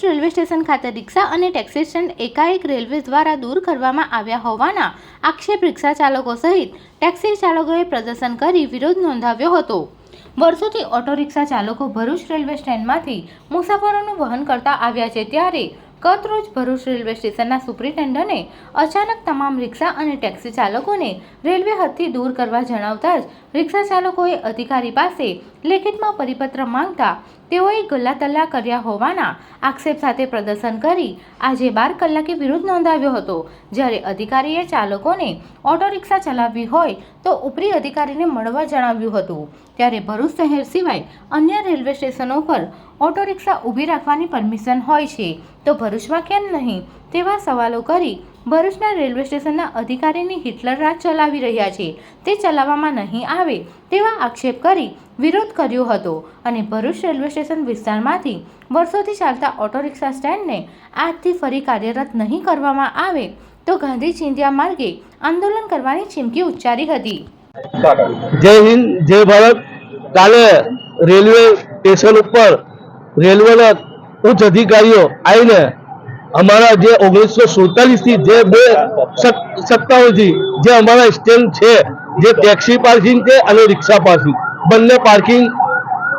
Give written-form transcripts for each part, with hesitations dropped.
Railway station ખાતે રિક્ષા અને taxi stand એકાએક રેલવે દ્વારા દૂર કરવામાં આવ્યા હોવાના આક્ષેપ રિક્ષા ચાલકો સહિત ટેક્સી ચાલકોએ પ્રદર્શન કરી વિરોધ નોંધાવ્યો હતો। વર્ષોથી ઓટો રિક્ષા ચાલકો ભરૂચ રેલવે સ્ટેન્ડમાંથી મુસાફરોનું વહન કરતા આવ્યા છે, ત્યારે ગત રોજ ભરૂચ રેલવે સ્ટેશનના સુપ્રિન્ટેન્ડન્ટે અચાનક તમામ રિક્ષા અને ટેક્સી ચાલકોને રેલવે હદથી દૂર કરવા જણાવતા જ રિક્ષા ચાલકોએ અધિકારી પાસે લેખિતમાં પરિપત્ર માંગતા તેઓએ ગલ્લાતલ્લા કર્યા હોવાના આક્ષેપ સાથે પ્રદર્શન કરી આજે 12 કલાકે વિરોધ નોંધાવ્યો હતો। જ્યારે અધિકારીએ ચાલકોને ઓટો રિક્ષા ચલાવવી હોય તો ઉપરી અધિકારીને મળવા જણાવ્યું હતું, ત્યારે ભરૂચ શહેર સિવાય અન્ય રેલવે સ્ટેશનો પર ઓટો રિક્ષા ઊભી રાખવાની પરમિશન હોય છે તો ભરૂચમાં કેમ નહીં તેવા સવાલો કરી ભરૂચના રેલવે સ્ટેશનના અધિકારીની હિટલર રાજ ચલાવી રહ્યા છે તે ચલાવવામાં નહીં આવે તેવા આક્ષેપ કરી વિરોધ કર્યો હતો અને ભરૂચ રેલવે સ્ટેશન વિસ્તારમાંથી વર્ષોથી ચાલતા ઓટો રિક્ષા સ્ટેન્ડને આજથી ફરી કાર્યરત નહીં કરવામાં આવે તો ગાંધી ચિંધ્યા માર્ગે આંદોલન કરવાની ચીમકી ઉચ્ચારી હતી। જય હિન્દ, જય ભારત। કાલે રેલવે સ્ટેશન ઉપર રેલવેના ઉચ્ચ અધિકારીઓ આવીને અમારા જે 1947 થી જે 2 થી જે અમારા સ્ટેન્ડ છે, જે ટેક્સી પાર્કિંગ છે અને રિક્ષા પાર્કિંગ, બંને પાર્કિંગ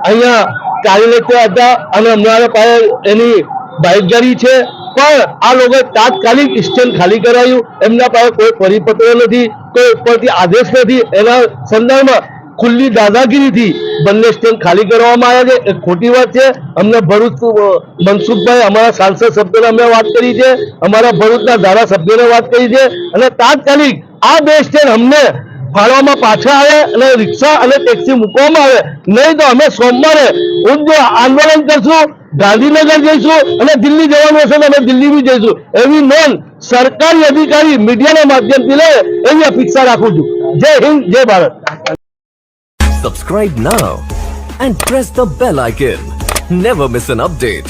અહીંયા કાર્યરત હતા અને અમારા પાસે એની બાઈકગાડી છે, પણ આ લોકોએ તાત્કાલિક સ્ટેન્ડ ખાલી કરાયું। એમના પાસે કોઈ પરિપત્ર નથી, કોઈ ઉપરથી આદેશ નથી। એના સંદર્ભમાં ખુલ્લી દાદાગીરીથી બંને સ્ટેન્ડ ખાલી કરવામાં આવ્યા છે, એ ખોટી વાત છે। અમને ભરૂચ મનસુખભાઈ અમારા સાંસદ સભ્યોને અમે વાત કરી છે, અમારા ભરૂચના ધારાસભ્યોને વાત કરી છે અને તાત્કાલિક આ 2 સ્ટેન્ડ અમને ફાળવામાં પાછા આવે અને રિક્ષા અને ટેક્સી મૂકવામાં આવે, નહીં તો અમે સોમવારે ઉગ્ર આંદોલન કરશું, ગાંધીનગર જઈશું અને દિલ્હી જવાનું હશે તો અમે દિલ્હી બી જઈશું। એવી નોંધ સરકારી અધિકારી મીડિયાના માધ્યમથી લે એવી અપેક્ષા રાખું છું। જય હિન્દ, જય Bharat. Subscribe now and press the bell icon. Never miss an update.